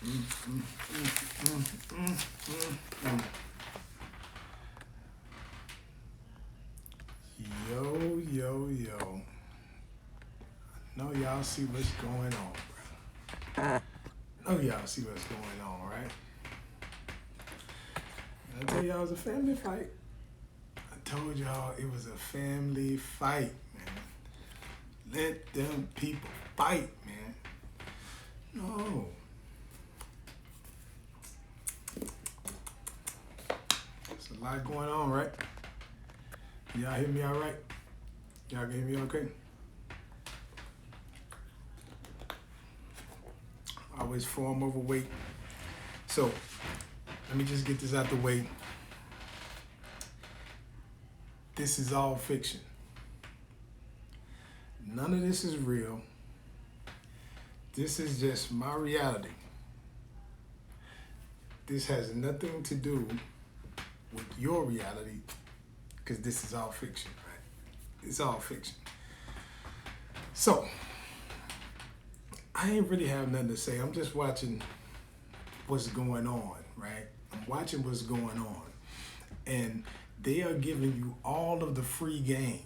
Yo, yo, yo. I know y'all see what's going on, bro. I know y'all see what's going on, right? And I tell y'all it was a family fight. I told y'all it was a family fight, man. Let them people fight, man. No. There's a lot going on, right? Y'all hear me all right? Y'all can hear me okay? Always form overweight. So, let me just get this out the way. This is all fiction. None of this is real. This is just my reality. This has nothing to do with your reality, because this is all fiction, right? It's all fiction. So, I ain't really have nothing to say. I'm just watching what's going on, right? I'm watching what's going on. And they are giving you all of the free game.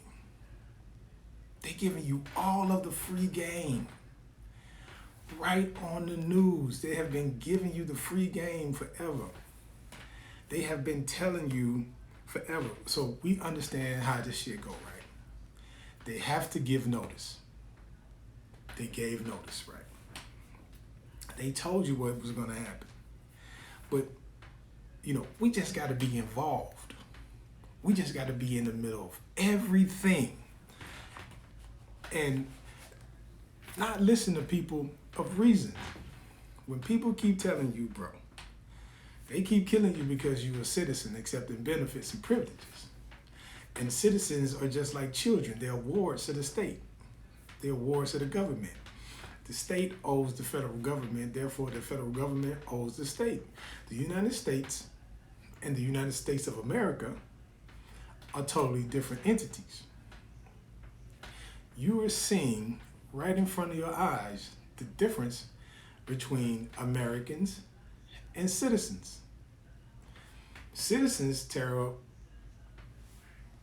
They're giving you all of the free game. Right on the news. They have been giving you the free game forever. They have been telling you forever. So we understand how this shit go, right? They have to give notice. They gave notice, right? They told you what was going to happen. But, we just got to be involved. We just got to be in the middle of everything. And not listen to people of reason. When people keep telling you, bro, they keep killing you because you're a citizen accepting benefits and privileges. And citizens are just like children. They're wards of the state. They're wards of the government. The state owes the federal government, therefore the federal government owes the state. The United States and the United States of America are totally different entities. You are seeing right in front of your eyes the difference between Americans and citizens. Citizens tear up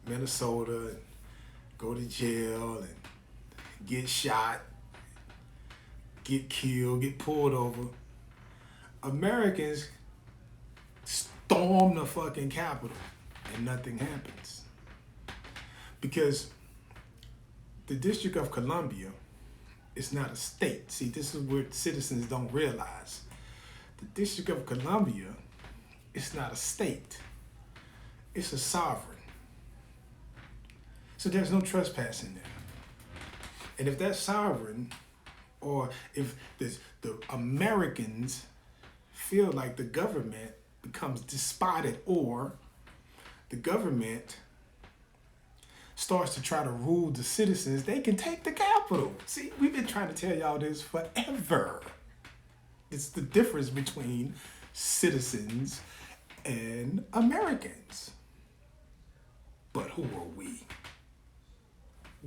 Minnesota and go to jail and get shot, get killed, get pulled over. Americans storm the fucking Capitol and nothing happens. Because the District of Columbia is not a state. See, this is what citizens don't realize. The District of Columbia is not a state. It's a sovereign. So there's no trespassing there. And if that sovereign, or if the Americans feel like the government becomes despotic, or the government starts to try to rule the citizens, they can take the Capitol. See, we've been trying to tell y'all this forever. It's the difference between citizens and Americans. But who are we?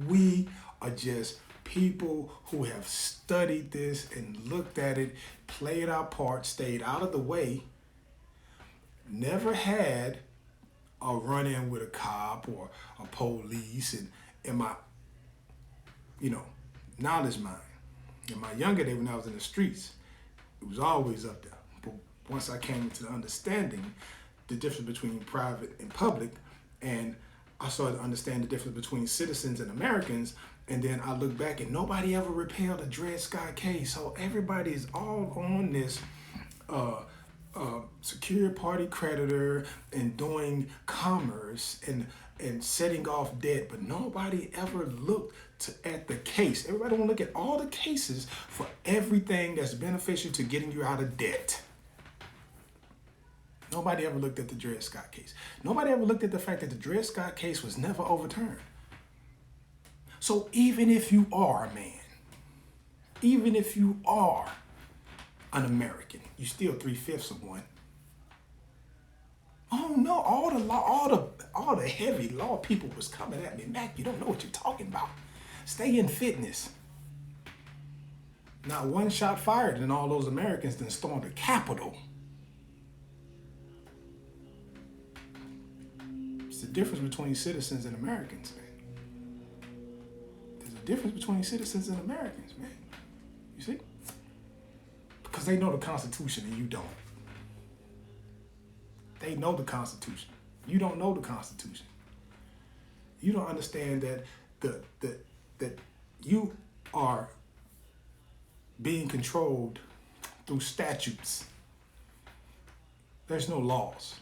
We are just people who have studied this and looked at it, played our part, stayed out of the way, never had a run-in with a cop or a police, and in my, knowledge mind. In my younger day, when I was in the streets, it was always up there. But once I came into the understanding the difference between private and public, and I started to understand the difference between citizens and Americans, and then I look back and nobody ever repealed a Dred Scott case. So everybody is all on this secure party creditor and doing commerce and setting off debt, but nobody ever looked at the case. Everybody want to look at all the cases for everything that's beneficial to getting you out of debt. Nobody ever looked at the Dred Scott case. Nobody ever looked at the fact that the Dred Scott case was never overturned. So even if you are a man, even if you are an American, you still 3/5 of one. Oh no, all the heavy law people was coming at me. Mac, you don't know what you're talking about. Stay in fitness. Not one shot fired, and all those Americans then stormed the Capitol. It's the difference between citizens and Americans, man. There's a difference between citizens and Americans, man. You see? Because they know the Constitution and you don't. They know the Constitution. You don't know the Constitution. You don't understand that that you are being controlled through statutes. There's no laws.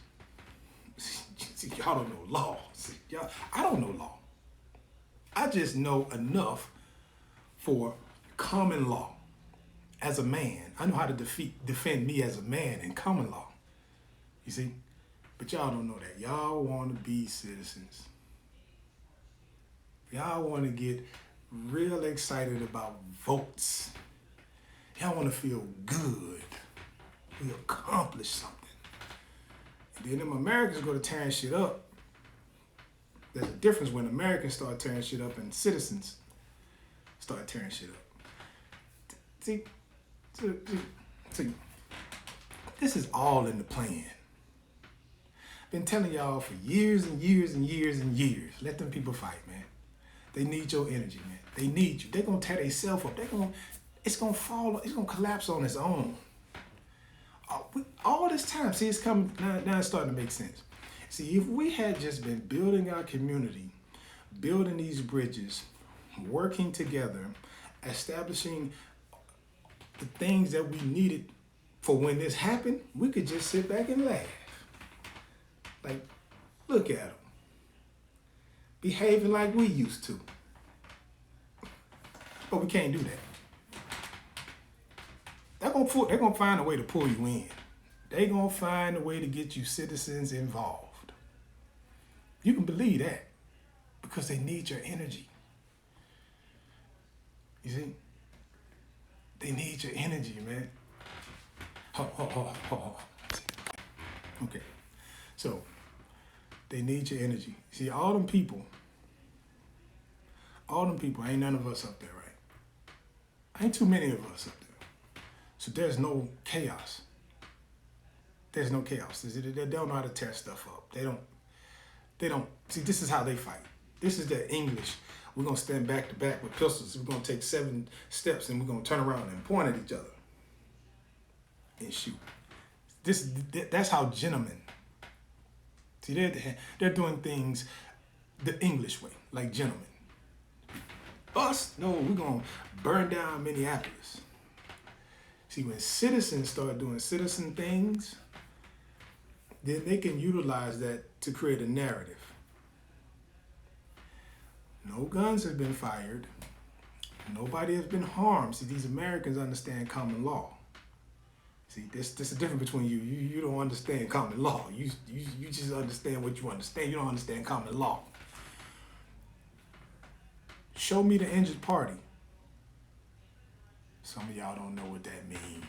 See, y'all don't know law. I don't know law. I just know enough for common law. As a man, I know how to defend me as a man in common law. You see? But y'all don't know that. Y'all want to be citizens. Y'all want to get real excited about votes. Y'all want to feel good. We accomplished something. And then them Americans go to tearing shit up. There's a difference when Americans start tearing shit up and citizens start tearing shit up. See, this is all in the plan. Been telling y'all for years and years and years and years. Let them people fight, man. They need your energy, man. They need you. They're gonna tear themselves up. It's gonna fall. It's gonna collapse on its own. All this time, see, it's coming now. It's starting to make sense. See, if we had just been building our community, building these bridges, working together, establishing the things that we needed for when this happened, we could just sit back and laugh. Like, look at them. Behaving like we used to. But we can't do that. They're gonna find a way to pull you in. They're gonna find a way to get you citizens involved. You can believe that because they need your energy. You see? They need your energy, man. Okay. So, they need your energy. See, all them people, ain't none of us up there, right? Ain't too many of us up there. So there's no chaos. There's no chaos. They don't know how to tear stuff up. They don't, see, this is how they fight. This is their English. We're going to stand back to back with pistols. We're going to take 7 steps and we're going to turn around and point at each other and shoot. That's how gentlemen. See, they're doing things the English way, like gentlemen. Us, no, we're going to burn down Minneapolis. See, when citizens start doing citizen things, then they can utilize that to create a narrative. No guns have been fired. Nobody has been harmed. See, these Americans understand common law. See, this is the difference between you. You don't understand common law. You just understand what you understand. You don't understand common law. Show me the injured party. Some of y'all don't know what that means.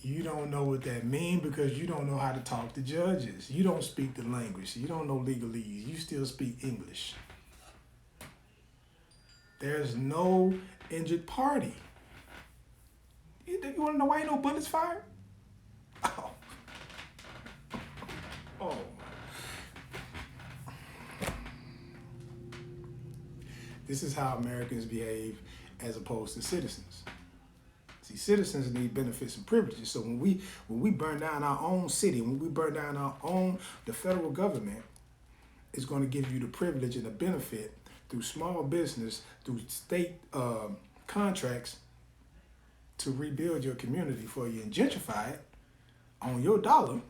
You don't know what that means because you don't know how to talk to judges. You don't speak the language. You don't know legalese. You still speak English. There's no injured party. You want to know why ain't no bullets fired? Oh. Oh. This is how Americans behave as opposed to citizens. See, citizens need benefits and privileges. So when we burn down our own city, when we burn down the federal government is going to give you the privilege and the benefit through small business, through state contracts to rebuild your community for you and gentrify it on your dollar,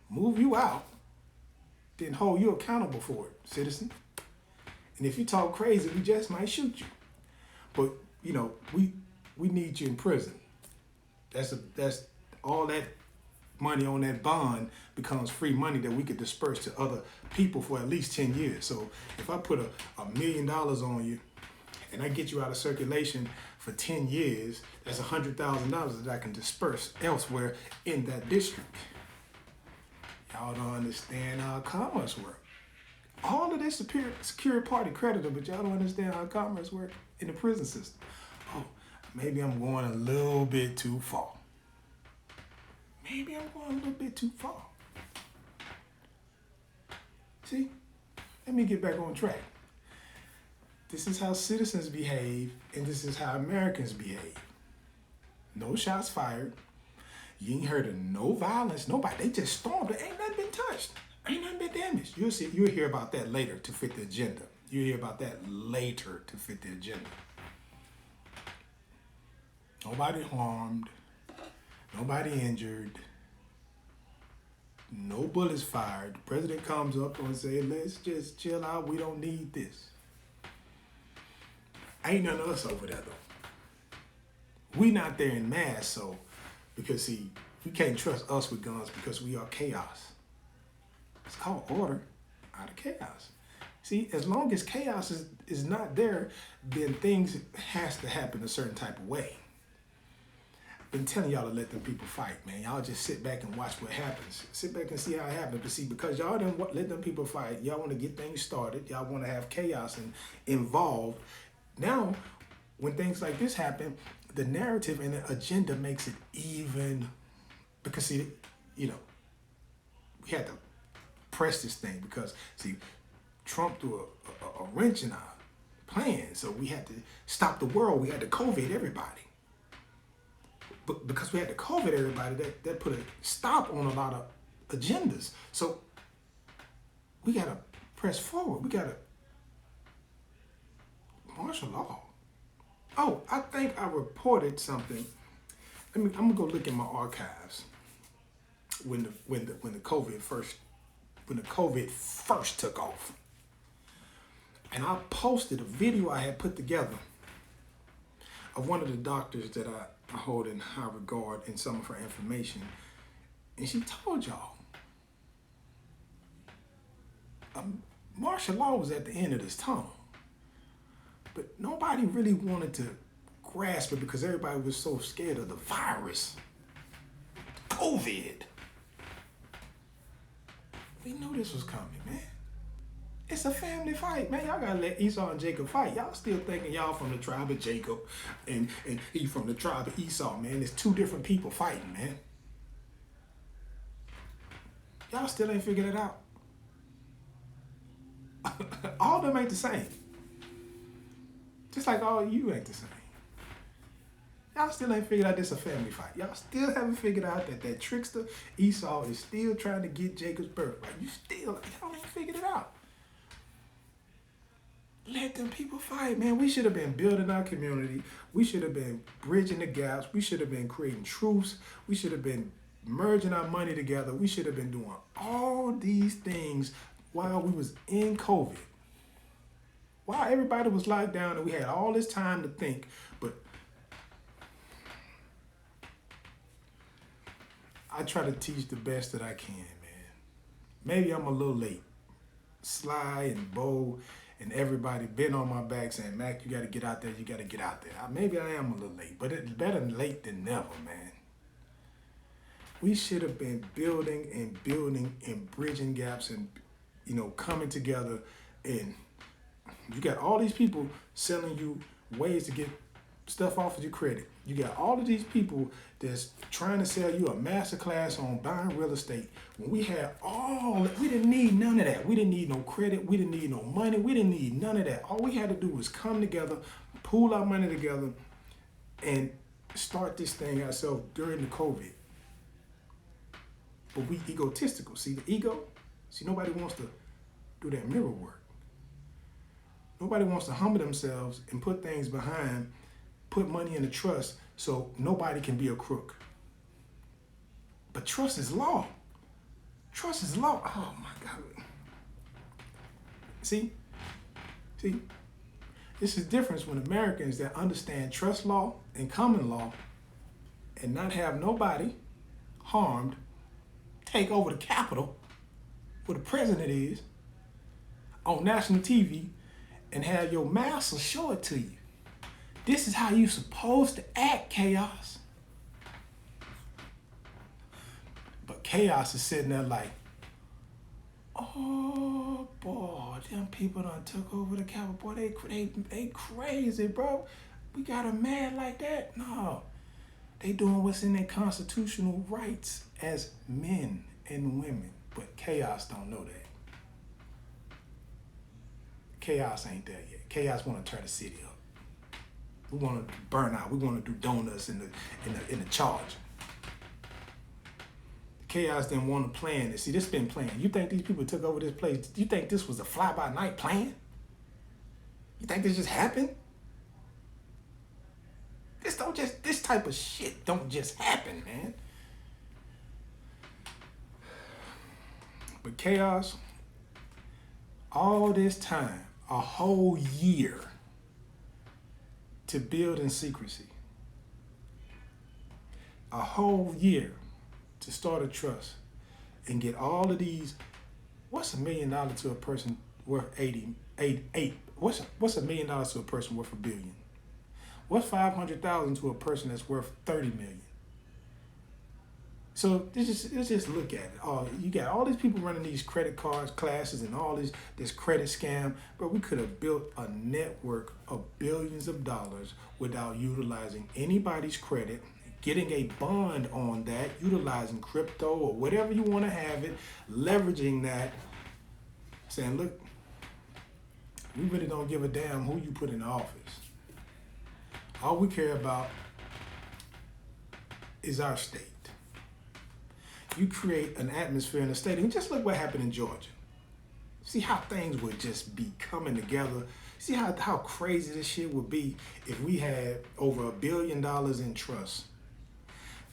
move you out, then hold you accountable for it, citizen. And if you talk crazy, we just might shoot you. But, you know, we need you in prison. That's all that money on that bond becomes free money that we could disperse to other people for at least 10 years. So if I put $1 million on you and I get you out of circulation for 10 years, that's $100,000 that I can disperse elsewhere in that district. Y'all don't understand how commerce works. All of this secured party creditor, but y'all don't understand how commerce works in the prison system. Oh, maybe I'm going a little bit too far. Maybe I'm going a little bit too far. See, let me get back on track. This is how citizens behave, and this is how Americans behave. No shots fired. You ain't heard of no violence. Nobody. They just stormed it. Ain't nothing been touched. Ain't nothing been damaged. You'll see. You'll hear about that later to fit the agenda. You'll hear about that later to fit the agenda. Nobody harmed. Nobody injured. No bullets fired. The president comes up and says, let's just chill out. We don't need this. Ain't none of us over there, though. We not there in mass, so, because see, we can't trust us with guns because we are chaos. It's called order out of chaos. See, as long as chaos is not there, then things has to happen a certain type of way. I've been telling y'all to let them people fight, man. Y'all just sit back and watch what happens. Sit back and see how it happens. But see, because y'all didn't let them people fight, y'all want to get things started. Y'all want to have chaos and involved. Now, when things like this happen, the narrative and the agenda makes it even, because see, you know, we had to press this thing because see, Trump threw a wrench in our plan, so we had to stop the world. We had to COVID everybody. But because we had to COVID everybody, that put a stop on a lot of agendas. So we got to press forward. We got to martial law. Oh, I think I reported something. I'm gonna go look in my archives when the COVID first took off. And I posted a video I had put together of one of the doctors that I hold in high regard in some of her information. And she told y'all martial law was at the end of this tunnel. But nobody really wanted to grasp it because everybody was so scared of the virus, COVID. We knew this was coming, man. It's a family fight, man. Y'all gotta let Esau and Jacob fight. Y'all still thinking y'all from the tribe of Jacob and he from the tribe of Esau, man. It's two different people fighting, man. Y'all still ain't figured it out. All of them ain't the same. Just like all of you ain't the same. Y'all still ain't figured out this a family fight. Y'all still haven't figured out that trickster Esau is still trying to get Jacob's birthright. Y'all ain't figured it out. Let them people fight, man. We should have been building our community. We should have been bridging the gaps. We should have been creating truths. We should have been merging our money together. We should have been doing all these things while we was in COVID. While everybody was locked down and we had all this time to think, but I try to teach the best that I can, man. Maybe I'm a little late. Sly and Bo and everybody been on my back saying, Mac, you got to get out there. You got to get out there. Maybe I am a little late, but it's better late than never, man. We should have been building and bridging gaps and, coming together. And you got all these people selling you ways to get stuff off of your credit. You got all of these people that's trying to sell you a masterclass on buying real estate. When we had we didn't need none of that. We didn't need no credit. We didn't need no money. We didn't need none of that. All we had to do was come together, pool our money together, and start this thing ourselves during the COVID. But we egotistical. See the ego? See, nobody wants to do that mirror work. Nobody wants to humble themselves and put things behind, put money in the trust so nobody can be a crook. But trust is law. Trust is law. Oh my God. See, this is the difference when Americans that understand trust law and common law and not have nobody harmed take over the Capitol, where the president is, on national TV, and have your master show it to you. This is how you're supposed to act, chaos. But chaos is sitting there like, oh boy, them people done took over the Capitol. Boy, they crazy, bro. We got them mad like that? No. They doing what's in their constitutional rights as men and women. But chaos don't know that. Chaos ain't there yet. Chaos want to turn the city up. We want to burn out. We want to do donuts in the charge. Chaos didn't want to plan this. See, this been planned. You think these people took over this place? You think this was a fly-by-night plan? You think this just happened? This type of shit don't just happen, man. But chaos, all this time, a whole year to build in secrecy. A whole year to start a trust and get all of these. What's $1 million to a person worth 88? What's $1 million to a person worth $1 billion? What's 500,000 to a person that's worth 30 million? So let's just look at it. Oh, you got all these people running these credit cards, classes, and all this credit scam. But we could have built a network of billions of dollars without utilizing anybody's credit, getting a bond on that, utilizing crypto or whatever you want to have it, leveraging that, saying, look, we really don't give a damn who you put in office. All we care about is our state. You create an atmosphere in the state, and just look what happened in Georgia. See how things would just be coming together. See how crazy this shit would be if we had over $1 billion in trust.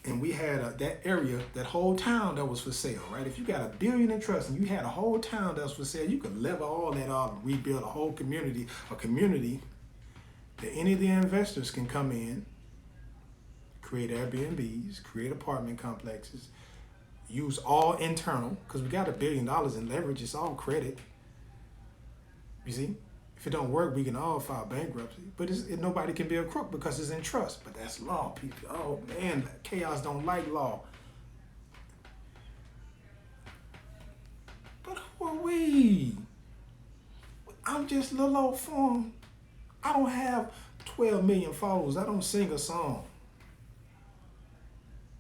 And we had that area, that whole town that was for sale, right? If you got $1 billion in trust and you had a whole town that was for sale, you could level all that off and rebuild a whole community, that any of the investors can come in, create Airbnbs, create apartment complexes, use all internal, because we got $1 billion in leverage, it's all credit. You see? If it don't work, we can all file bankruptcy. But nobody can be a crook because it's in trust. But that's law, people. Oh, man, chaos don't like law. But who are we? I'm just little old form. I don't have 12 million followers. I don't sing a song.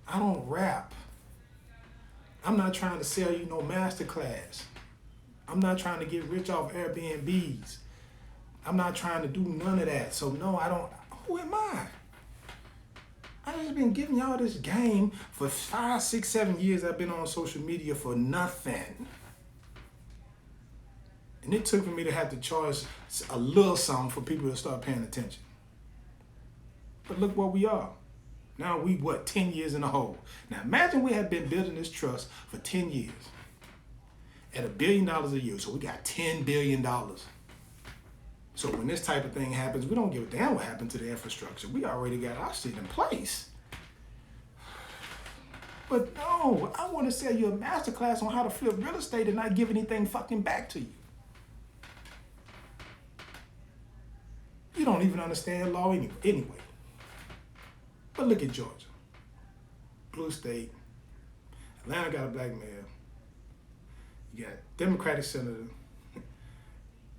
I don't rap. I'm not trying to sell you no masterclass. I'm not trying to get rich off Airbnbs. I'm not trying to do none of that. So no, I don't. Who am I? I just been giving y'all this game for 5, 6, 7 years. I've been on social media for nothing. And it took for me to have to charge a little something for people to start paying attention. But look where we are. Now we, 10 years in the hole. Now imagine we had been building this trust for 10 years at $1 billion a year. So we got $10 billion. So when this type of thing happens, we don't give a damn what happened to the infrastructure. We already got our shit in place. But no, I want to sell you a masterclass on how to flip real estate and not give anything fucking back to you. You don't even understand law anyway. But look at Georgia. Blue state. Atlanta got a black mayor. You got Democratic senator.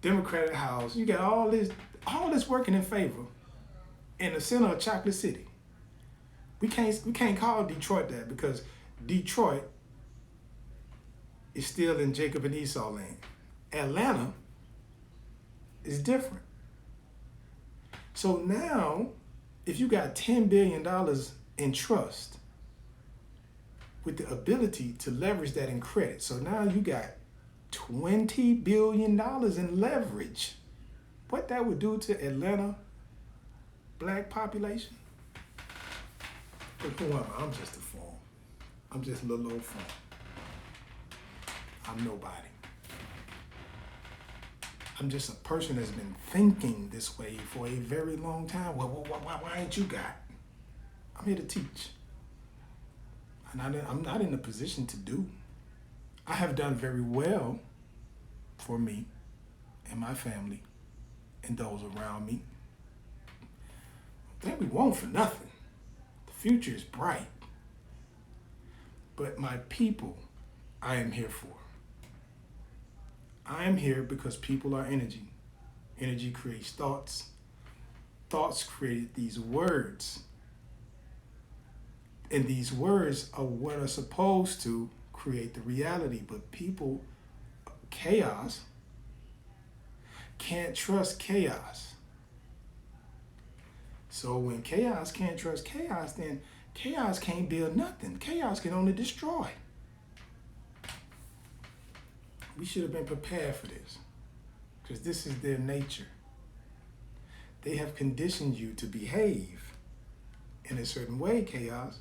Democratic House. You got all this working in favor in the center of Chocolate City. We can't call Detroit that because Detroit is still in Jacob and Esau land. Atlanta is different. So now, if you got $10 billion in trust with the ability to leverage that in credit, so now you got $20 billion in leverage. What that would do to Atlanta black population? But who am I? I'm just a form. I'm just a little old form. I'm nobody. I'm just a person that's been thinking this way for a very long time. Well, why ain't you got? I'm here to teach. And I'm not in a position to do. I have done very well for me and my family and those around me. I think we want for nothing. The future is bright. But my people, I am here for. I am here because people are energy. Energy creates thoughts. thoughts created these words. And these words are what are supposed to create the reality. But people, chaos, can't trust chaos. So when chaos can't trust chaos, then chaos can't build nothing. Chaos can only destroy. We should have been prepared for this, because this is their nature. They have conditioned you to behave in a certain way, chaos.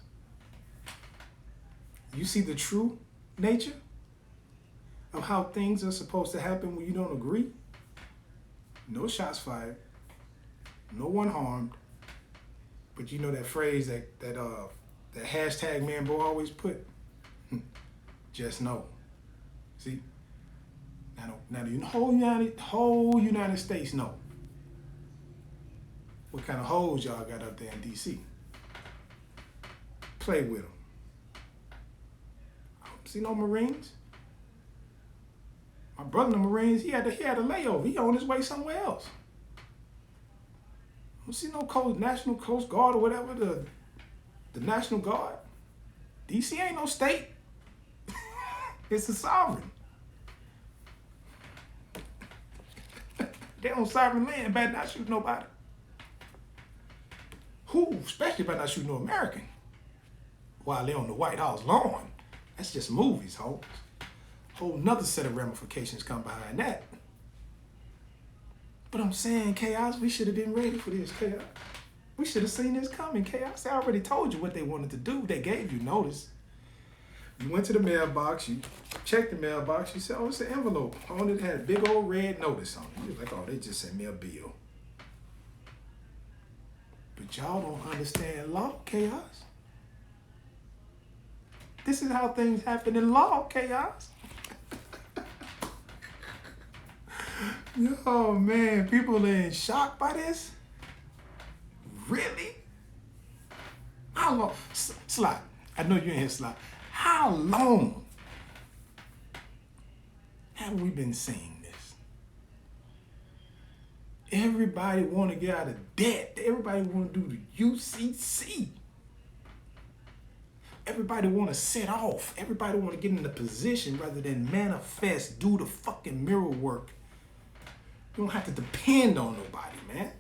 You see the true nature of how things are supposed to happen when you don't agree? No shots fired, no one harmed. But you know that phrase that hashtag man boy always put? Just know. See? Now the whole United States know what kind of hoes y'all got up there in D.C. Play with them. See no Marines? My brother in the Marines, he had a layover. He on his way somewhere else. I don't see no National Coast Guard or whatever, the National Guard. D.C. ain't no state. It's a sovereign. They on sovereign land, better not shoot nobody. Who? Especially better not shoot no American while they on the White House lawn. That's just movies, Holmes. Whole nother set of ramifications come behind that. But I'm saying, chaos, we should have been ready for this, chaos. We should have seen this coming, chaos. They already told you what they wanted to do. They gave you notice. You went to the mailbox, you checked the mailbox, you said, oh, it's an envelope. On it had a big old red notice on it. You was like, oh, they just sent me a bill. But y'all don't understand law, chaos. This is how things happen in law, chaos. Oh man, people are in shock by this? Really? How long? Sly, I know you're in here, Sly. How long have we been seeing this? Everybody want to get out of debt. Everybody want to do the UCC. Everybody want to set off. Everybody want to get in a position rather than manifest, do the fucking mirror work. You don't have to depend on nobody, man.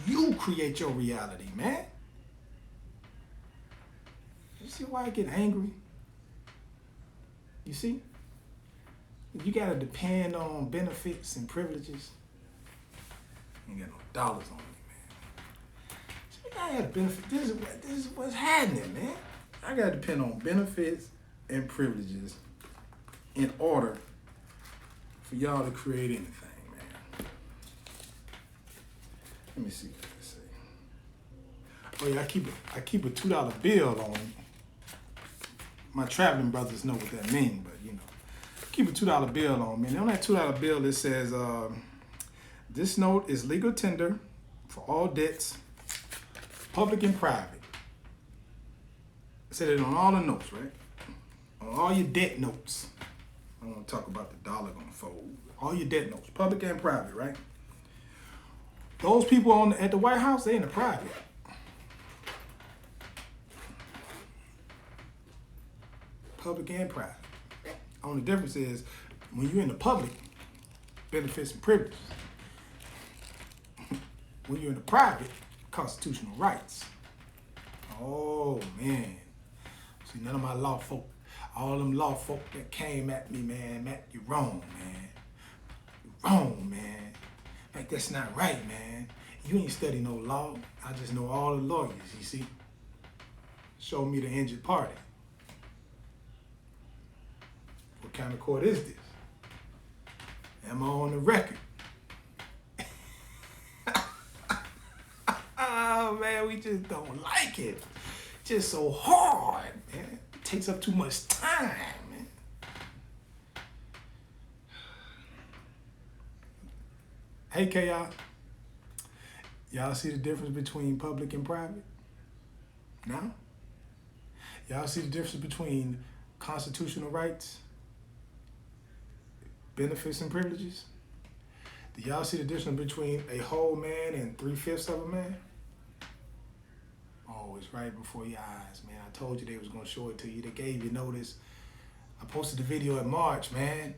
You create your reality, man. You see why I get angry? You see? You gotta depend on benefits and privileges. You ain't got no dollars on me, man. So I gotta benefit. This is what's happening, man. I gotta depend on benefits and privileges in order for y'all to create anything, man. Let me see what they say. Oh yeah, I keep a $2 bill on. My traveling brothers know what that means, but you know, keep a $2 bill on me. And on that $2 bill, it says, "This note is legal tender for all debts, public and private." I said it on all the notes, right? On all your debt notes. I don't want to talk about the dollar gonna fold. All your debt notes, public and private, right? Those people at the White House, they in the private. Public and private. Only difference is when you're in the public, benefits and privileges. When you're in the private, constitutional rights. Oh man. See, none of my law folk, all them law folk that came at me, man, Matt, you're wrong, man. You're wrong, man. Like, that's not right, man. You ain't study no law. I just know all the lawyers, you see. Show me the injured party. What kind of court is this? Am I on the record? Oh man, we just don't like it. Just so hard, man. It takes up too much time, man. Hey, K.I. Y'all see the difference between public and private? Now? Y'all see the difference between constitutional rights, benefits and privileges? Do y'all see the difference between a whole man and 3/5 of a man? Oh, it's right before your eyes, man. I told you they was gonna show it to you. They gave you notice. I posted the video in March, man.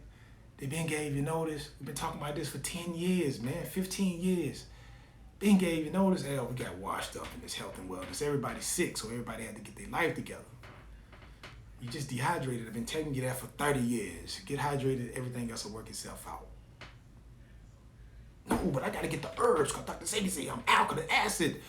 They been gave you notice. We've been talking about this for 10 years, man, 15 years. Been gave you notice. Hell, we got washed up in this health and wellness. Everybody's sick, so everybody had to get their life together. You just dehydrated. I've been taking you that for 30 years. Get hydrated, everything else will work itself out. No, but I gotta get the herbs, because Dr. Sadie say I'm alkaline acid.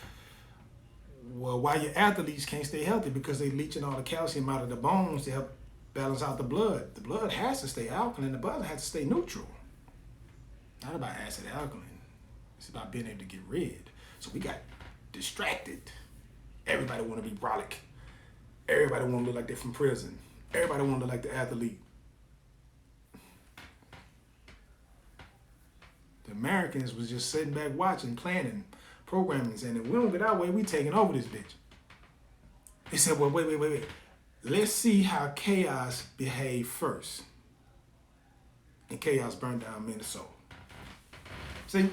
Well, why your athletes can't stay healthy? Because they leaching all the calcium out of the bones to help balance out the blood. The blood has to stay alkaline, the blood has to stay neutral. Not about acid alkaline. It's about being able to get rid. So we got distracted. Everybody want to be brolic. Everybody want to look like they're from prison. Everybody want to look like the athlete. The Americans was just sitting back watching, planning, programming, saying, if we don't get our way, we taking over this bitch. They said, well, wait. Let's see how chaos behave first. And chaos burned down Minnesota. See?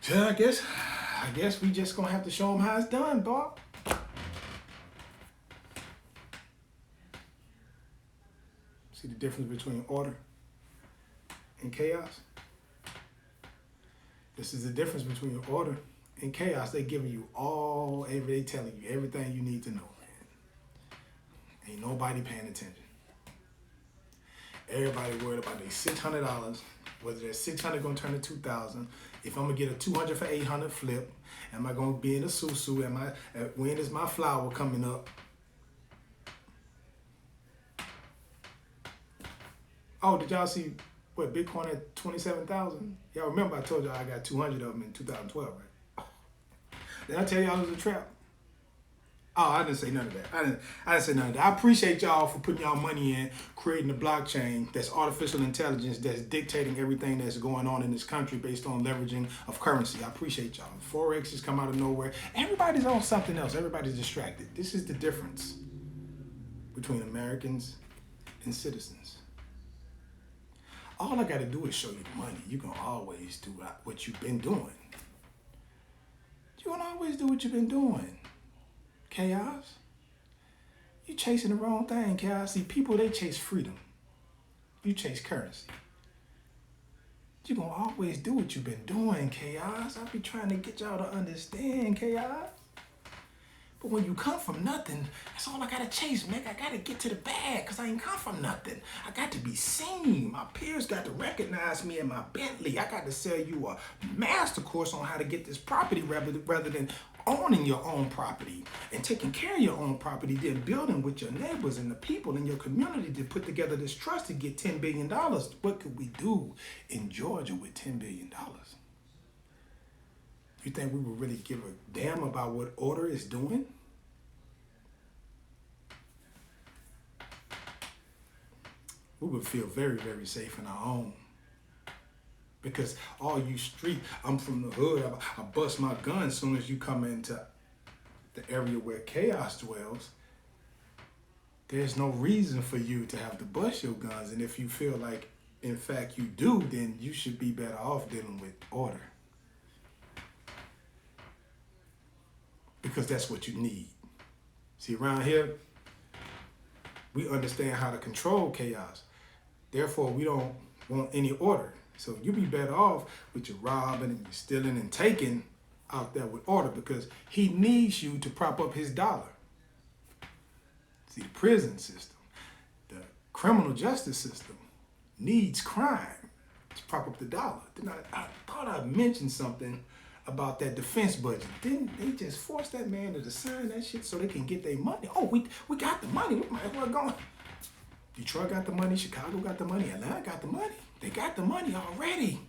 So I guess we just gonna have to show them how it's done, Bob. See the difference between order and chaos? This is the difference between order and chaos. They giving you they telling you everything you need to know, man. Ain't nobody paying attention. Everybody worried about their $600, whether that $600 gonna turn to $2,000. If I'm gonna get a $200 for $800 flip, am I gonna be in a susu? When is my flower coming up? Oh, did y'all see what Bitcoin at 27,000? Y'all remember I told y'all I got 200 of them in 2012, right? Did I tell y'all it was a trap? Oh, I didn't say none of that. I didn't say none of that. I appreciate y'all for putting y'all money in, creating a blockchain that's artificial intelligence that's dictating everything that's going on in this country based on leveraging of currency. I appreciate y'all. Forex has come out of nowhere. Everybody's on something else. Everybody's distracted. This is the difference between Americans and citizens. All I got to do is show you the money. You're going to always do what you've been doing. You're going to always do what you've been doing. Chaos. You chasing the wrong thing, Chaos. See, people, they chase freedom. You chase currency. You're going to always do what you've been doing, Chaos. I be trying to get y'all to understand, Chaos. But when you come from nothing, that's all I gotta chase, man. I gotta get to the bag, because I ain't come from nothing. I got to be seen. My peers got to recognize me in my Bentley. I got to sell you a master course on how to get this property rather than owning your own property and taking care of your own property, then building with your neighbors and the people in your community to put together this trust to get $10 billion. What could we do in Georgia with $10 billion? You think we would really give a damn about what order is doing? We would feel very, very safe in our own. Because all you street, I'm from the hood, I bust my gun as soon as you come into the area where chaos dwells. There's no reason for you to have to bust your guns. And if you feel like, in fact, you do, then you should be better off dealing with order. Because that's what you need. See, around here, we understand how to control chaos. Therefore, we don't want any order. So you be better off with your robbing and your stealing and taking out there with order, because he needs you to prop up his dollar. See, the prison system, the criminal justice system needs crime to prop up the dollar. Then I thought I mentioned something about that defense budget. Didn't they just force that man to sign that shit so they can get their money? Oh, we got the money. We might as well go. Detroit got the money. Chicago got the money. Atlanta got the money. They got the money already.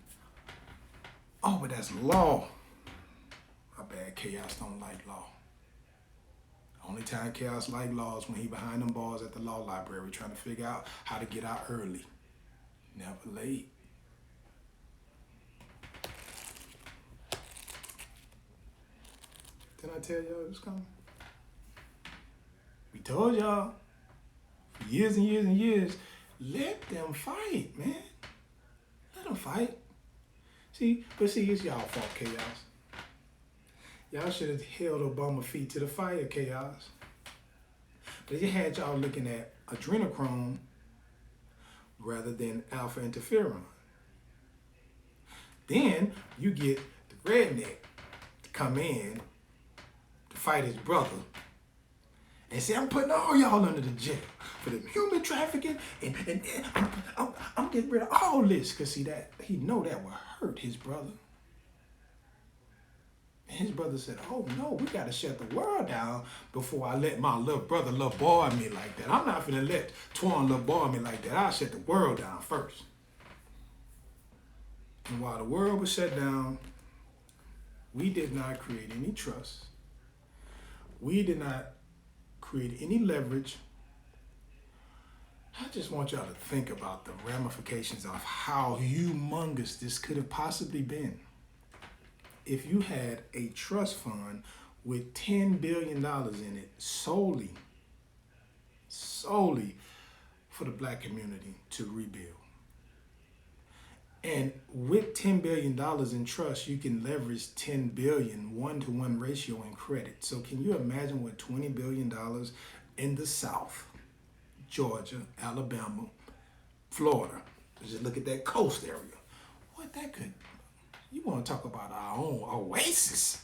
Oh, but that's law. My bad, Chaos don't like law. Only time Chaos like law is when he behind them bars at the law library trying to figure out how to get out early. Never late. Didn't I tell y'all it was coming? We told y'all for years and years and years, let them fight, man. Let them fight. See, it's y'all fault, chaos. Y'all should have held Obama feet to the fire, chaos. But it had y'all looking at adrenochrome rather than alpha interferon. Then you get the redneck to come in to fight his brother and say, I'm putting all y'all under the jail for the human trafficking and I'm getting rid of all this. Because see, that he know that will hurt his brother. And his brother said, oh no, we got to shut the world down before I let my little brother little boy me like that. I'm not finna let Twan little boy me like that. I'll shut the world down first. And while the world was shut down, we did not create any trust. We did not create any leverage. I just want y'all to think about the ramifications of how humongous this could have possibly been. If you had a trust fund with $10 billion in it solely for the black community to rebuild. And with $10 billion in trust, you can leverage $10 billion, 1-to-1 ratio in credit. So can you imagine what $20 billion in the South, Georgia, Alabama, Florida, just look at that coast area, what that could, you want to talk about our own oasis.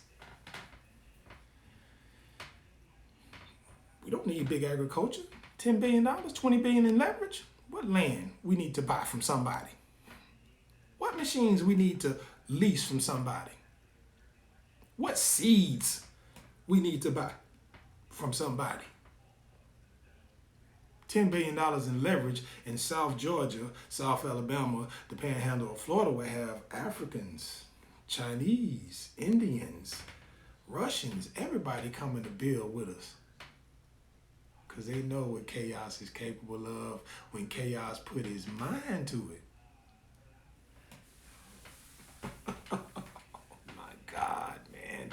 We don't need big agriculture. $10 billion, $20 billion in leverage. What land we need to buy from somebody? What machines we need to lease from somebody? What seeds we need to buy from somebody? $10 billion in leverage in South Georgia, South Alabama, the Panhandle of Florida will have Africans, Chinese, Indians, Russians, everybody coming to build with us. Because they know what chaos is capable of when chaos put his mind to it. Oh my God, man.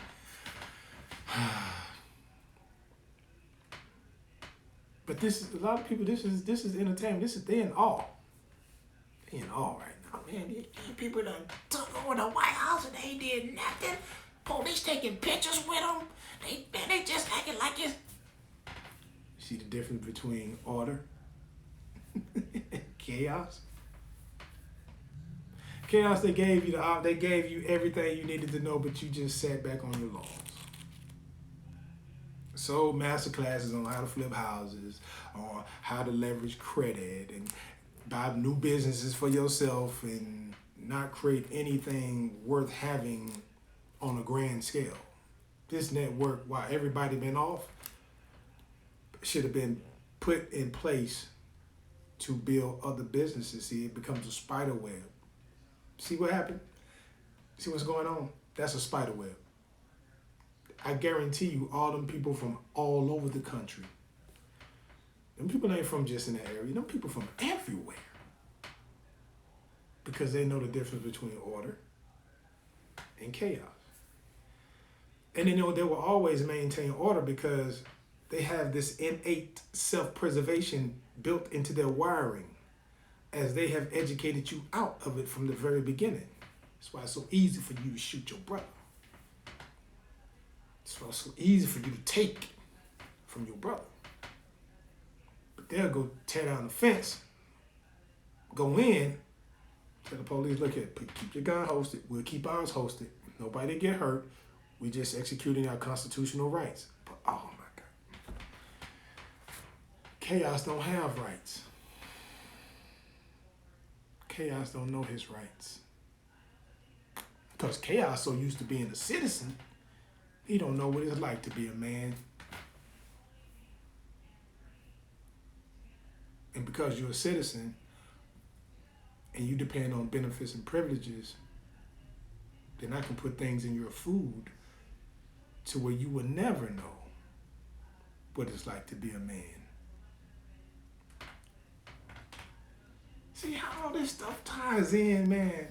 But this is a lot of people. This is entertainment. They in awe. They in awe right now, man. These people done took over the White House and they did nothing. Police taking pictures with them. They just acting like it's. See the difference between order, chaos. Chaos. They gave you everything you needed to know, but you just sat back on your laurels. So master classes on how to flip houses, or how to leverage credit, and buy new businesses for yourself, and not create anything worth having on a grand scale. This network, while everybody been off, should have been put in place to build other businesses. See, it becomes a spider web. See what happened? See what's going on? That's a spider web. I guarantee you, all them people from all over the country, them people ain't from just in that area, them people from everywhere. Because they know the difference between order and chaos. And they know they will always maintain order because they have this innate self-preservation built into their wiring, as they have educated you out of it from the very beginning. That's why it's so easy for you to shoot your brother. That's why it's so easy for you to take from your brother. But they'll go tear down the fence, go in, tell the police, look here, keep your gun hosted. We'll keep ours hosted. Nobody get hurt. We just executing our constitutional rights. But oh my God. Chaos don't have rights. Chaos don't know his rights. Because Chaos so used to being a citizen, he don't know what it's like to be a man. And because you're a citizen and you depend on benefits and privileges, then I can put things in your food to where you will never know what it's like to be a man. See how all this stuff ties in, man.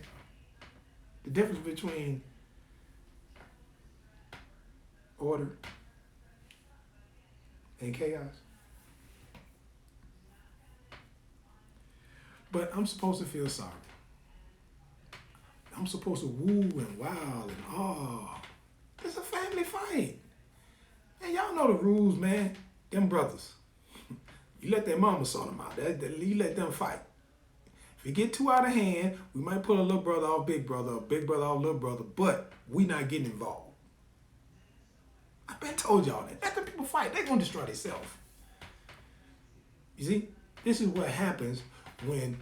The difference between order and chaos. But I'm supposed to feel sorry. I'm I'm supposed to woo and wow and oh. It's a family fight. And y'all know the rules, man. Them brothers. You let their mama sort them out. You let them fight. If it get too out of hand, we might put a little brother off big brother, or big brother off little brother, but we not getting involved. I've been told y'all that. Let the people fight. They're going to destroy themselves. You see, this is what happens when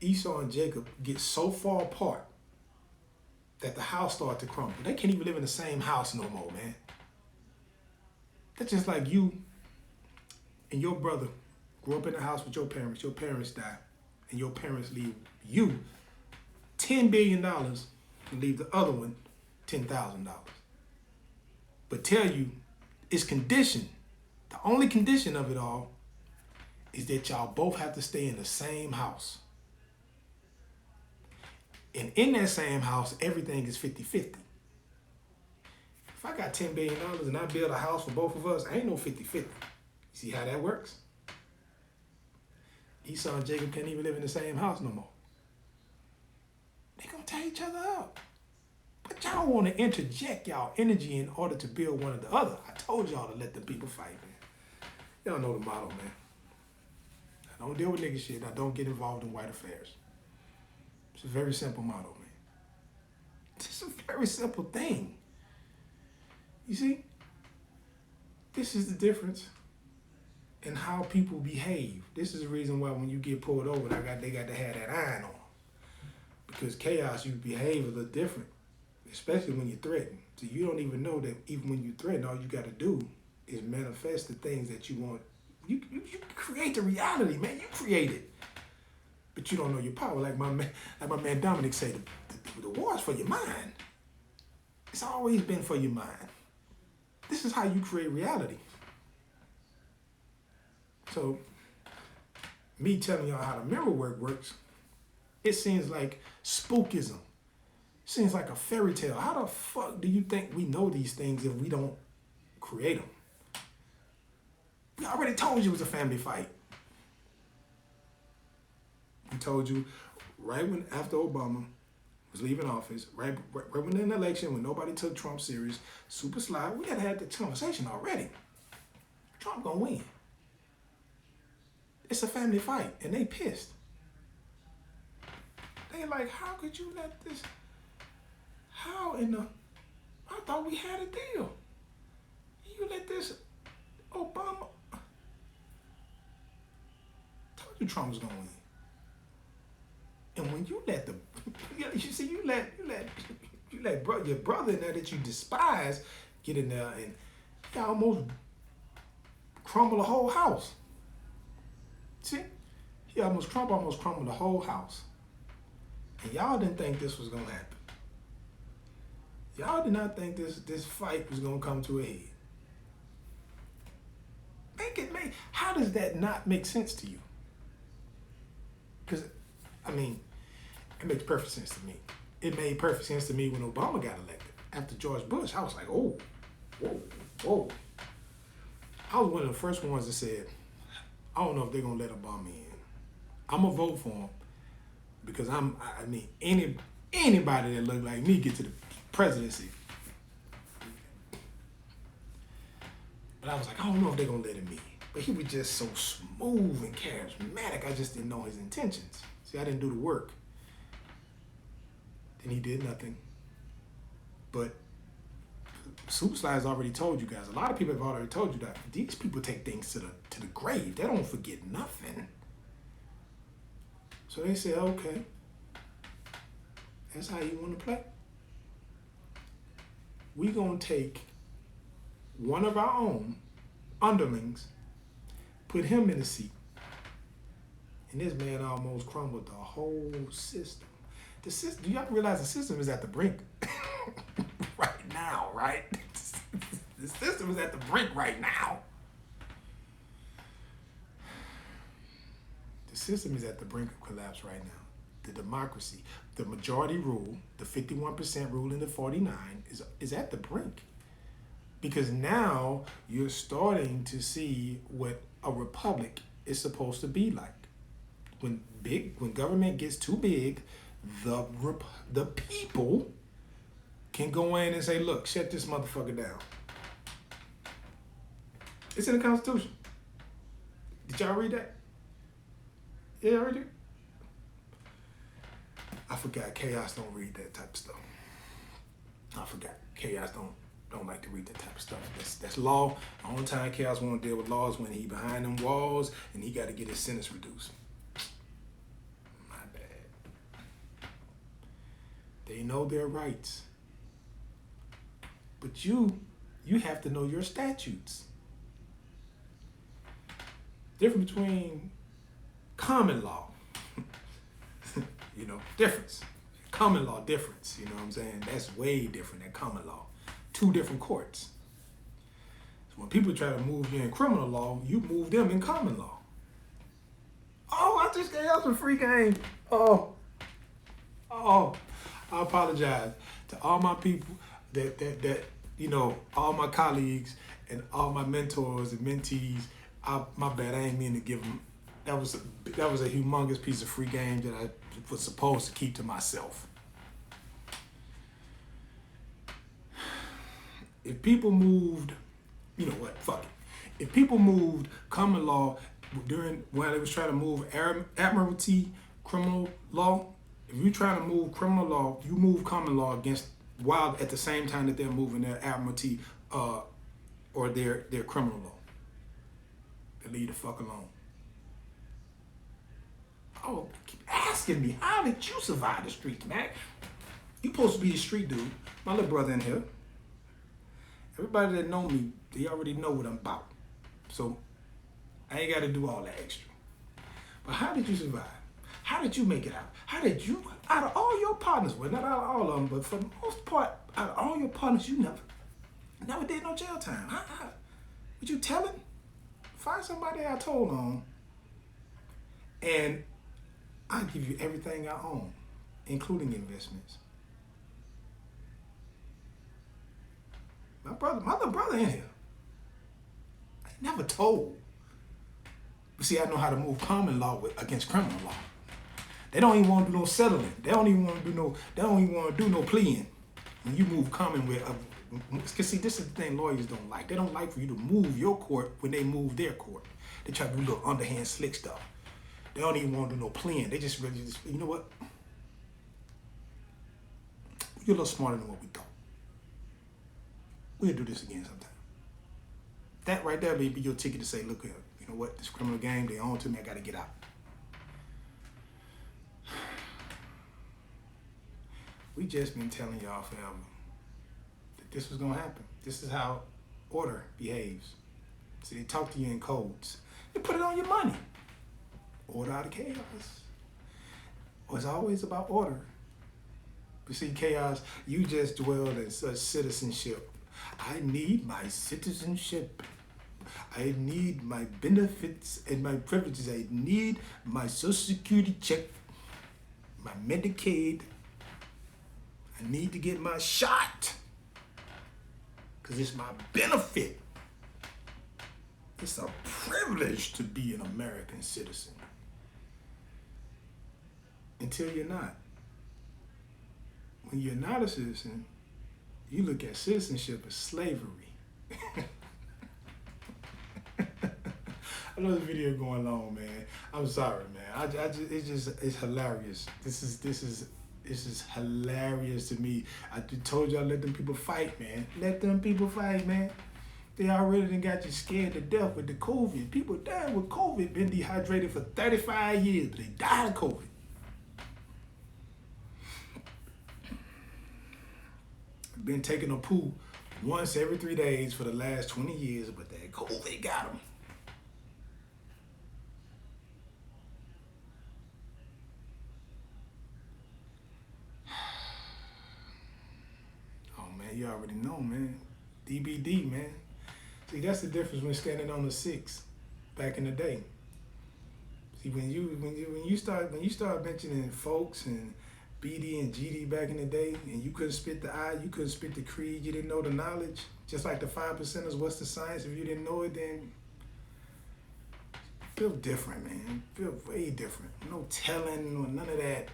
Esau and Jacob get so far apart that the house started to crumble. They can't even live in the same house no more, man. That's just like you and your brother grew up in the house with your parents die, and your parents leave you $10 billion and leave the other one $10,000. But tell you, it's conditioned. The only condition of it all is that y'all both have to stay in the same house. And in that same house, everything is 50-50. If I got $10 billion and I build a house for both of us, ain't no 50-50. You see how that works? Esau and Jacob can't even live in the same house no more. They're going to tear each other up. But y'all want to interject y'all energy in order to build one or the other. I told y'all to let the people fight, man. Y'all know the motto, man. I don't deal with nigga shit. I don't get involved in white affairs. It's a very simple motto, man. It's a very simple thing. You see? This is the difference in how people behave. This is the reason why when you get pulled over, they got to have that iron on. Because chaos, you behave a little different. Especially when you're threatened. So you don't even know that even when you threaten, all you got to do is manifest the things that you want. You create the reality, man. You create it. But you don't know your power. Like my man Dominic said, the war is for your mind. It's always been for your mind. This is how you create reality. So, me telling y'all how the memory work works, it seems like spookism. Seems like a fairy tale. How the fuck do you think we know these things if we don't create them? We already told you it was a family fight. We told you right when after Obama was leaving office, right when in the election, when nobody took Trump serious, super slide, we had the conversation already. Trump gonna win. It's a family fight, and they pissed. They like, how could you let this? How in the? I thought we had a deal. You let this Obama? Told you Trump was gonna win. And when you let you let your brother in there that you despise get in there and you almost crumble the whole house. See, Trump almost crumbled the whole house. And y'all didn't think this was gonna happen. Y'all did not think this fight was gonna come to a head. How does that not make sense to you? Because, I mean, it makes perfect sense to me. It made perfect sense to me when Obama got elected. After George Bush, I was like, oh, whoa. I was one of the first ones that said, I don't know if they're gonna let Obama in. I'm gonna vote for him because anybody that look like me get to the presidency. But I was like, I don't know if they're gonna let him in. But he was just so smooth and charismatic. I just didn't know his intentions. See, I didn't do the work. Then he did nothing. But Super Slide's already told you guys. A lot of people have already told you that these people take things to the grave. They don't forget nothing. So they say, okay, that's how you want to play. We gonna take one of our own underlings, put him in the seat, and this man almost crumbled the whole system. The system. Do y'all realize the system is at the brink right now, right? The system is at the brink right now. The system is at the brink of collapse right now. The democracy, the majority rule, the 51% rule and the 49 is at the brink. Because now you're starting to see what a republic is supposed to be like. When government gets too big, the people can go in and say, look, shut this motherfucker down. It's in the Constitution. Did y'all read that? Yeah, y'all read it? I forgot. Chaos don't read that type of stuff. I forgot. Chaos don't like to read that type of stuff. That's law. The only time Chaos want to deal with law is when he behind them walls and he got to get his sentence reduced. My bad. They know their rights. But you have to know your statutes. Difference between common law, difference. Common law difference, you know what I'm saying? That's way different than common law. Two different courts. So when people try to move you in criminal law, you move them in common law. Oh, I just gave out some free game. Oh, I apologize to all my people that all my colleagues and all my mentors and mentees. My bad, I ain't mean to give them. That was a humongous piece of free game that I was supposed to keep to myself. If people moved, you know what, fuck it. If people moved common law when they was trying to move admiralty criminal law, if you try to move criminal law, you move common law while at the same time that they're moving their admiralty or their criminal law. They leave the fuck alone. Oh, keep asking me, how did you survive the streets, Mac? You supposed to be a street dude. My little brother in here. Everybody that know me, they already know what I'm about. So I ain't got to do all that extra. But how did you survive? How did you make it out? How did you, out of all your partners, well, not out of all of them, but for the most part, out of all your partners, you never did no jail time. What you telling? Find somebody I told on, and I'll give you everything I own, including investments. My little brother in here. I never told. But see, I know how to move common law against criminal law. They don't even want to do no settling. They don't even want to do no pleading. When you move common with, because see, this is the thing lawyers don't like. They don't like for you to move your court when they move their court. They try to do little underhand slick stuff. They don't even want to do no pleading. They just really you know what? You're a little smarter than what we thought. We'll do this again sometime. That right there may be your ticket to say, look here, you know what? This criminal game, they own to me, I got to get out. We just been telling y'all forever that this was going to happen. This is how order behaves. See, they talk to you in codes. They put it on your money. Order out of chaos. It's always about order. But see, chaos, you just dwell in such citizenship. I need my citizenship. I need my benefits and my privileges. I need my Social Security check, my Medicaid. I need to get my shot because it's my benefit. It's a privilege to be an American citizen. Until you're not. When you're not a citizen, you look at citizenship as slavery. I know this video going long, man. I'm sorry, man. It's hilarious. This is hilarious to me. I told y'all let them people fight, man. Let them people fight, man. They already done got you scared to death with the COVID. People dying with COVID, been dehydrated for 35 years, but they died of COVID. Been taking a poo once every 3 days for the last 20 years, but that COVID got them. Oh man, you already know, man. DBD, man. See, that's the difference when standing on the 6 back in the day. See, when you start mentioning folks and BD and GD back in the day, and you couldn't spit the I, you couldn't spit the creed, you didn't know the knowledge. Just like the 5%ers, what's the science? If you didn't know it, then feel different, man. Feel way different. No telling or none of that.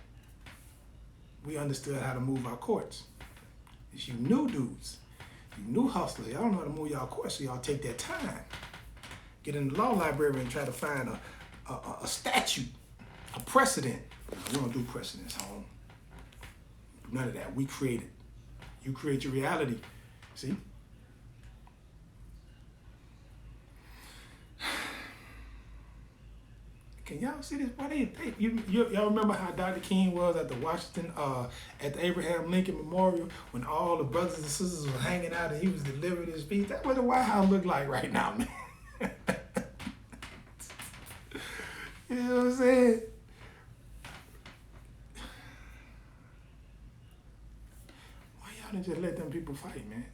we understood how to move our courts. It's you new dudes, you new hustlers. Y'all don't know how to move y'all courts, so y'all take that time. Get in the law library and try to find a statute, a precedent. No, we don't do precedents, home. None of that. We create it. You create your reality. See? Can y'all see this? Why y'all remember how Dr. King was at the Washington, at the Abraham Lincoln Memorial when all the brothers and sisters were hanging out and he was delivering his speech? That's what the White House look like right now, man. You know what I'm saying? Why y'all didn't just let them people fight, man?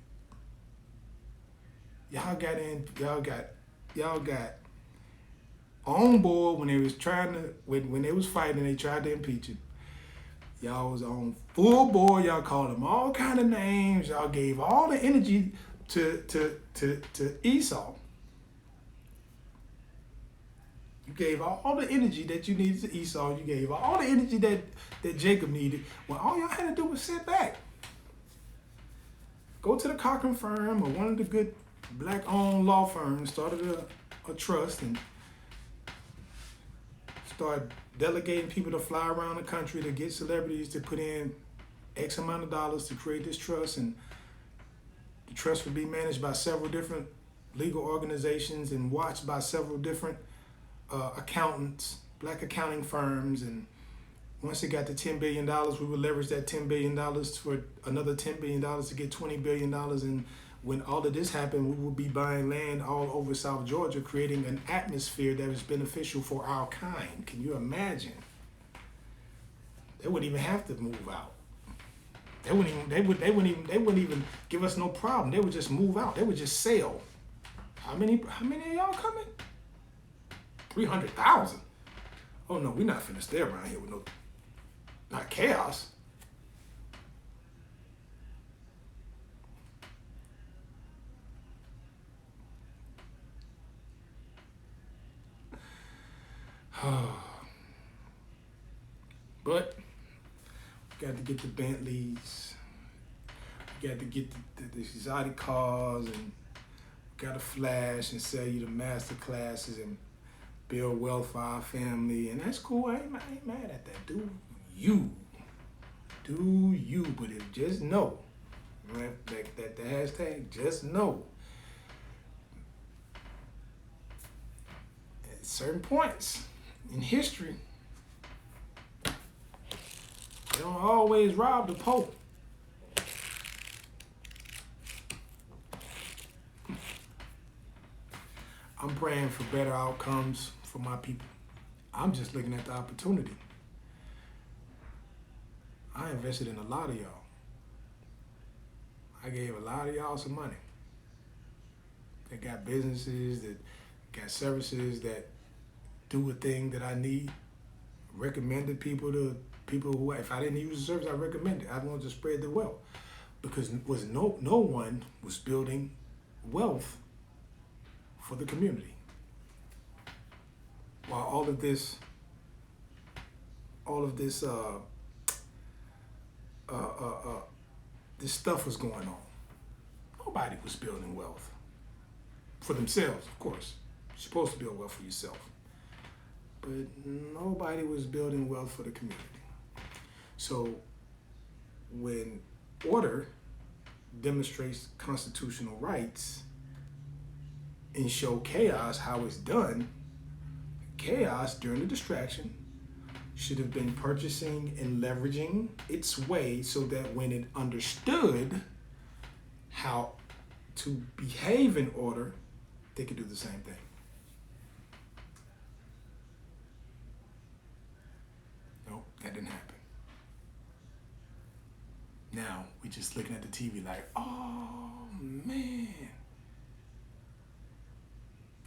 Y'all got on board when they was when they was fighting, they tried to impeach him. Y'all was on full board. Y'all called him all kind of names. Y'all gave all the energy to Esau. You gave all the energy that you needed to Esau. You gave all the energy that Jacob needed. When all y'all had to do was sit back. Go to the Talkin firm or one of the good black-owned law firms, started a trust, and start delegating people to fly around the country to get celebrities to put in X amount of dollars to create this trust. And the trust would be managed by several different legal organizations and watched by several different accountants, black accounting firms. And once it got to $10 billion, we would leverage that $10 billion for another $10 billion to get $20 billion. And when all of this happened, we would be buying land all over South Georgia, creating an atmosphere that was beneficial for our kind. Can you imagine? They wouldn't even have to move out. They wouldn't even give us no problem. They would just move out. They would just sail. How many of y'all coming? 300,000. Oh no, we're not finna stay around here with not chaos. But we got to get the Bentleys, we got to get the exotic cars, and we got to flash and sell you the master classes and build wealth for our family. And that's cool. I ain't mad at that. Do you. But just know, that the hashtag, just know. At certain points in history, they don't always rob the Pope. I'm praying for better outcomes for my people. I'm just looking at the opportunity. I invested in a lot of y'all. I gave a lot of y'all some money. They got businesses, that got services that do a thing that I need. Recommended people to people who, if I didn't use the service, I recommended. I wanted to spread the wealth because no one was building wealth for the community. While all of this this stuff was going on, nobody was building wealth for themselves. Of course, you're supposed to build wealth for yourself, but nobody was building wealth for the community. So when order demonstrates constitutional rights and show chaos how it's done, chaos during the distraction should have been purchasing and leveraging its way so that when it understood how to behave in order, they could do the same thing. No, that didn't happen. Now, we're just looking at the TV like, oh, man.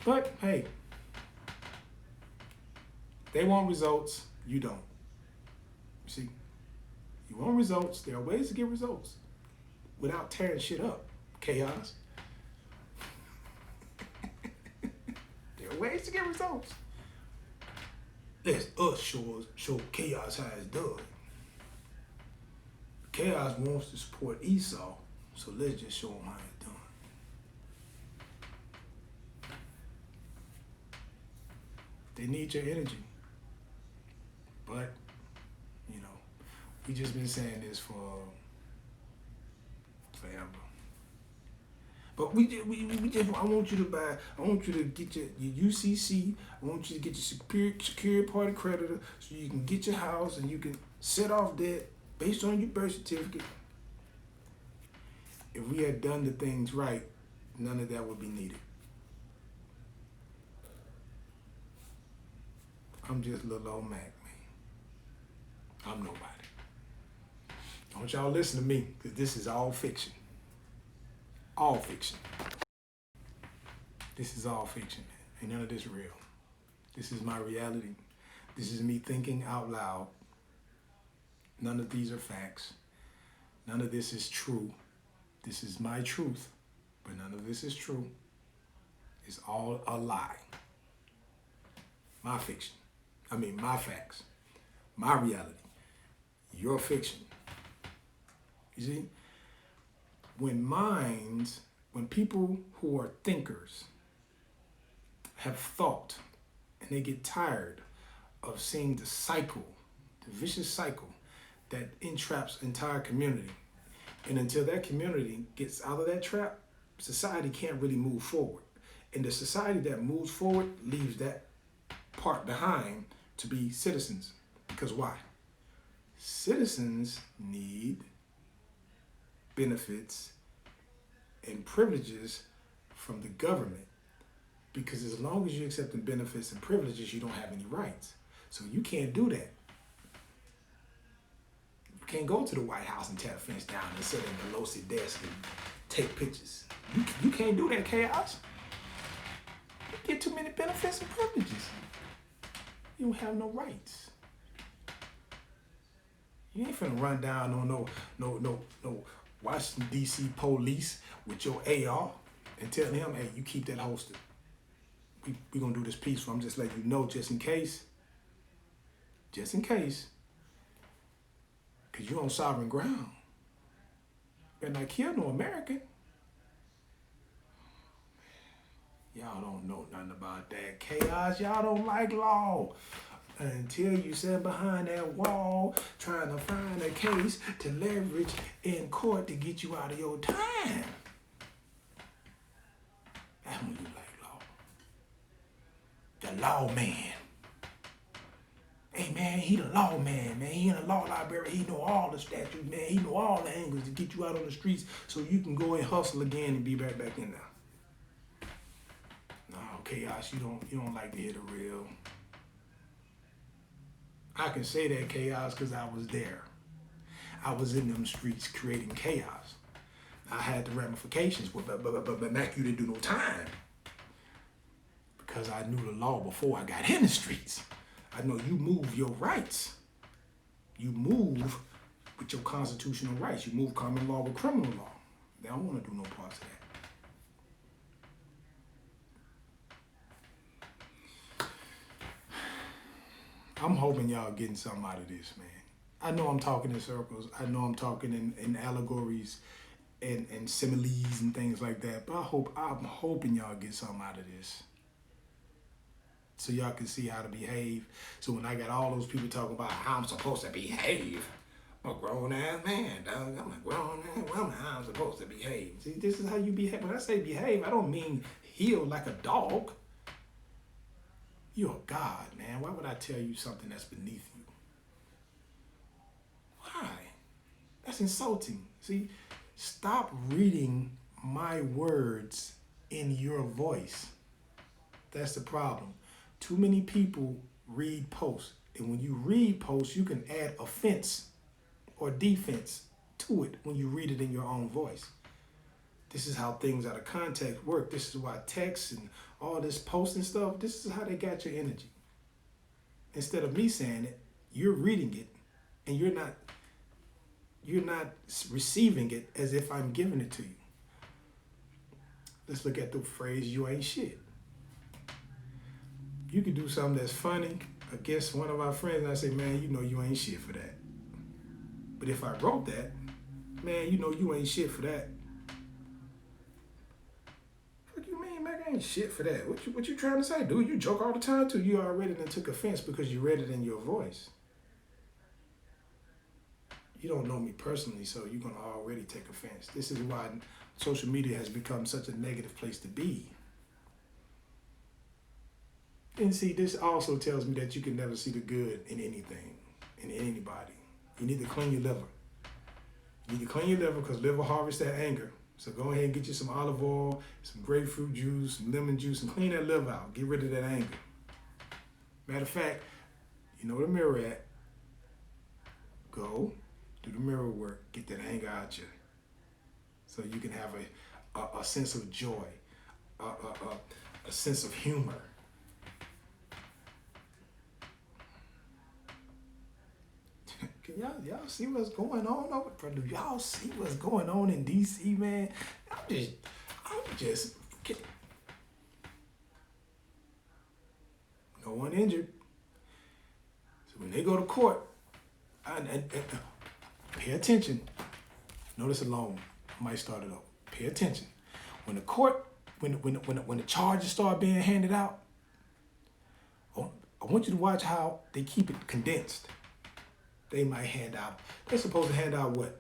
But, hey, they want results, you don't. You see, you want results, there are ways to get results without tearing shit up. Chaos. There are ways to get results. Let's us show chaos how it's done. Chaos wants to support Esau, so let's just show them how it's done. They need your energy. But, you know, we just been saying this for forever. But I want you to get your UCC, I want you to get your security party creditor so you can get your house and you can set off debt based on your birth certificate. If we had done the things right, none of that would be needed. I'm just little old Mac, man. I'm nobody. I want y'all to listen to me, because this is all fiction. All fiction. This is all fiction, man. Ain't none of this real. This is my reality. This is me thinking out loud. None of these are facts. None of this is true. This is my truth, but none of this is true. It's all a lie. My fiction. I mean, my facts. My reality. Your fiction. You see? When people who are thinkers have thought and they get tired of seeing the cycle, the vicious cycle that entraps entire community, and until that community gets out of that trap, society can't really move forward. And the society that moves forward leaves that part behind to be citizens. Because why? Citizens need benefits and privileges from the government, because as long as you're accepting benefits and privileges, you don't have any rights. So you can't do that. You can't go to the White House and tear the fence down and sit in Pelosi's desk and take pictures. You can't do that, Chaos. You get too many benefits and privileges. You don't have no rights. You ain't finna run down on no Washington, D.C. police with your AR and tell him, hey, you keep that holster. We gonna do this peaceful. I'm just letting you know just in case. Just in case. Because you're on sovereign ground. You better not kill no American. Y'all don't know nothing about that. Chaos, y'all don't like law. Until you sit behind that wall trying to find a case to leverage in court to get you out of your time. That's when you like law. The lawman. Hey man, he the lawman, man. He in the law library. He know all the statutes, man. He know all the angles to get you out on the streets so you can go and hustle again and be back in there. No, Chaos, you don't like to hear the real. I can say that, Chaos, because I was there. I was in them streets creating chaos. I had the ramifications, but Mac, you didn't do no time. Because I knew the law before I got in the streets. I know you move your rights. You move with your constitutional rights. You move common law with criminal law. They don't want to do no parts of that. I'm hoping y'all getting something out of this, man. I know I'm talking in circles. I know I'm talking in allegories and similes and things like that. But I'm hoping y'all get something out of this. So y'all can see how to behave. So when I got all those people talking about how I'm supposed to behave, I'm a grown ass man, dog. I'm a grown ass woman. How I'm supposed to behave. See, this is how you behave. When I say behave, I don't mean heel like a dog. You're a god, man. Why would I tell you something that's beneath you? Why? That's insulting. See, stop reading my words in your voice. That's the problem. Too many people read posts. And when you read posts, you can add offense or defense to it when you read it in your own voice. This is how things out of context work. This is why text and all this posting stuff, this is how they got your energy. Instead of me saying it, you're reading it and you're not receiving it as if I'm giving it to you. Let's look at the phrase, you ain't shit. You could do something that's funny against one of our friends and I say, man, you know you ain't shit for that. But if I wrote that, Man, you know you ain't shit for that. What you mean, man? I ain't shit for that. What you trying to say, dude? You joke all the time too. You already done took offense because you read it in your voice. You don't know me personally, so you're gonna already take offense. This is why social media has become such a negative place to be. And see, this also tells me that you can never see the good in anything, in anybody. You need to clean your liver. You need to clean your liver because liver harvests that anger. So go ahead and get you some olive oil, some grapefruit juice, some lemon juice, and clean that liver out. Get rid of that anger. Matter of fact, you know where the mirror at. Go do the mirror work. Get that anger out you, so you can have a sense of joy, a sense of humor. Can y'all see what's going on over there? Do y'all see what's going on in DC, man? I'm just kidding. No one injured. So when they go to court, pay attention. Notice alone. I might start it over. Pay attention. When the court, when the charges start being handed out, I want you to watch how they keep it condensed. They might hand out, they're supposed to hand out what?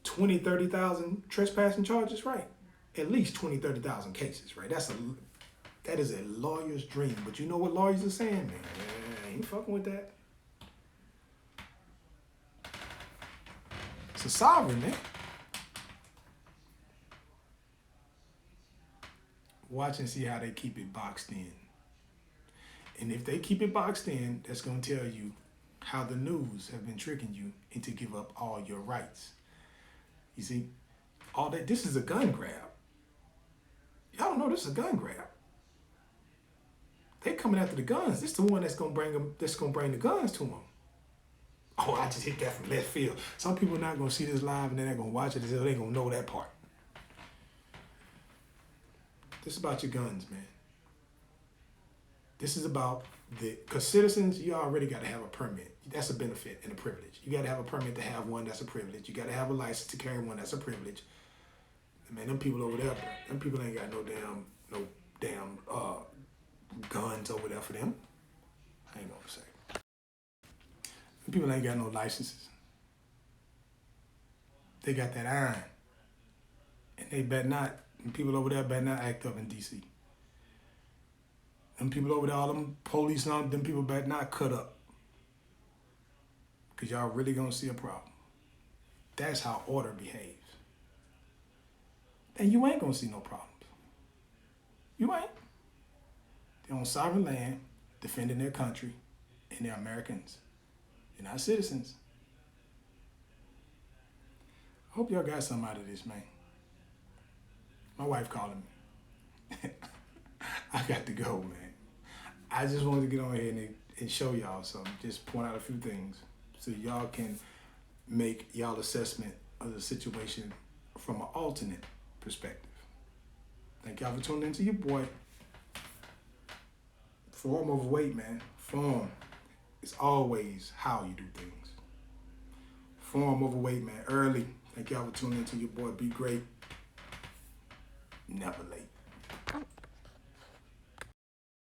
20, 30,000 trespassing charges, right? At least 20, 30,000 cases, right? That is a lawyer's dream. But you know what lawyers are saying, man? I ain't fucking with that. It's a sovereign, man. Watch and see how they keep it boxed in. And if they keep it boxed in, that's going to tell you how the news have been tricking you into give up all your rights. You see, all that, this is a gun grab. Y'all don't know this is a gun grab. They coming after the guns. This is the one that's gonna bring the guns to them. Oh, I just hit that from left field. Some people are not gonna see this live and they're not gonna watch it until they gonna know that part. This is about your guns, man. This is about because citizens, you already got to have a permit. That's a benefit and a privilege. You got to have a permit to have one. That's a privilege. You got to have a license to carry one. That's a privilege. Man, them people over there, them people ain't got no damn guns over there for them. I ain't gonna say. Them people ain't got no licenses. They got that iron, and they better not. Them people over there better not act up in DC. Them people over there, all them police and all them people better not cut up. Because y'all really gonna see a problem. That's how order behaves. And you ain't gonna see no problems. You ain't. They're on sovereign land, defending their country, and they're Americans. They're not citizens. I hope y'all got something out of this, man. My wife calling me. I got to go, man. I just wanted to get on here and show y'all something. Just point out a few things so y'all can make y'all assessment of the situation from an alternate perspective. Thank y'all for tuning into your boy. Form over weight, man. Form is always how you do things. Form over weight, man. Early. Thank y'all for tuning into your boy. Be great. Never late.